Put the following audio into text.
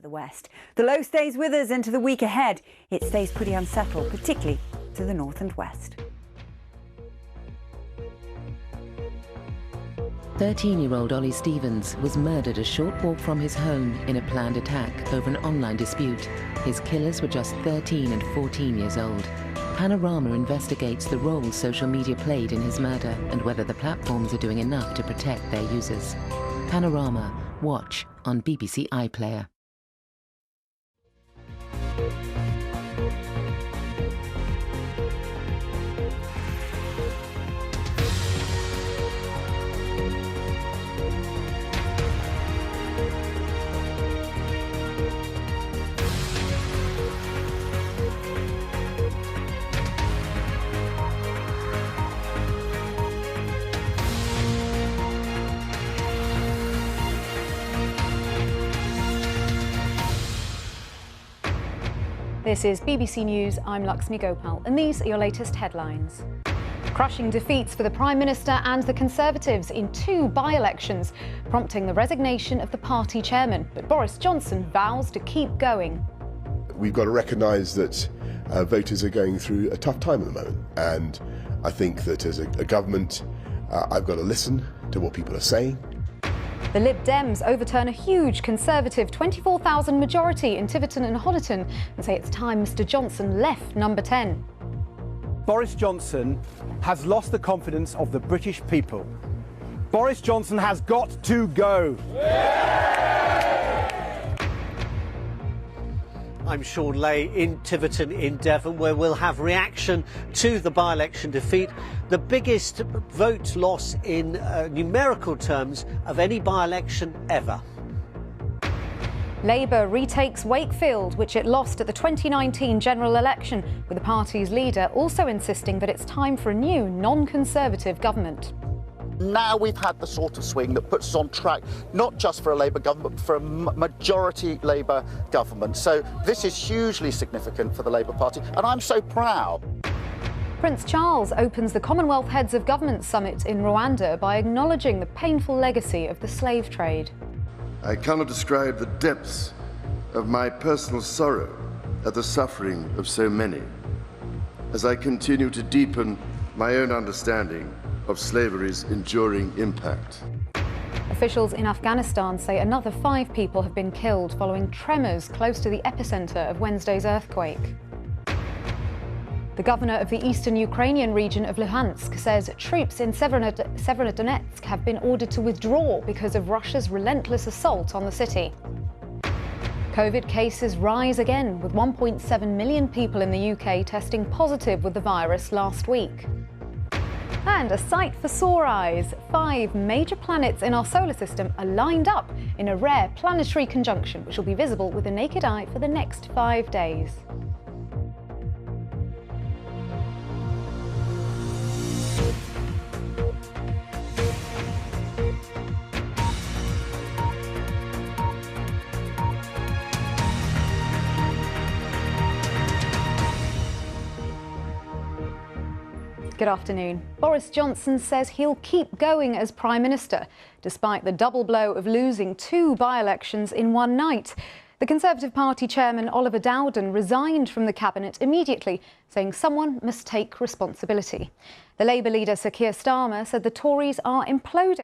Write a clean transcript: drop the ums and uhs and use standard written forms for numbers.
the west. The low stays with us into the week ahead. It stays pretty unsettled, particularly to the north and west. 13-year-old Ollie Stevens was murdered a short walk from his home in a planned attack over an online dispute. His killers were just 13 and 14 years old. Panorama investigates the role social media played in his murder and whether the platforms are doing enough to protect their users. Panorama. Watch on BBC iPlayer. This is BBC News, I'm Luxmy Gopal, and these are your latest headlines. Crushing defeats for the Prime Minister and the Conservatives in 2 by-elections, prompting the resignation of the party chairman. But Boris Johnson vows to keep going. We've got to recognise that voters are going through a tough time at the moment, and I think that as a government, I've got to listen to what people are saying. The Lib Dems overturn a huge Conservative 24,000 majority in Tiverton and Honiton and say it's time Mr Johnson left number 10. Boris Johnson has lost the confidence of the British people. Boris Johnson has got to go. I'm Sean Lay in Tiverton in Devon, where we'll have reaction to the by-election defeat, the biggest vote loss in numerical terms of any by-election ever. Labour retakes Wakefield, which it lost at the 2019 general election, with the party's leader also insisting that it's time for a new non-Conservative government. Now we've had the sort of swing that puts us on track, not just for a Labour government, but for a majority Labour government. So this is hugely significant for the Labour Party, and I'm so proud. Prince Charles opens the Commonwealth Heads of Government Summit in Rwanda by acknowledging the painful legacy of the slave trade. I cannot describe the depths of my personal sorrow at the suffering of so many, as I continue to deepen my own understanding of slavery's enduring impact. Officials in Afghanistan say another 5 people have been killed following tremors close to the epicenter of Wednesday's earthquake. The governor of the eastern Ukrainian region of Luhansk says troops in Severodonetsk have been ordered to withdraw because of Russia's relentless assault on the city. COVID cases rise again, with 1.7 million people in the UK testing positive with the virus last week. And a sight for sore eyes. 5 major planets in our solar system are lined up in a rare planetary conjunction, which will be visible with the naked eye for the next 5 days. Good afternoon. Boris Johnson says he'll keep going as Prime Minister, despite the double blow of losing 2 by-elections in one night. The Conservative Party chairman Oliver Dowden resigned from the cabinet immediately, saying someone must take responsibility. The Labour leader Sir Keir Starmer said the Tories are imploding.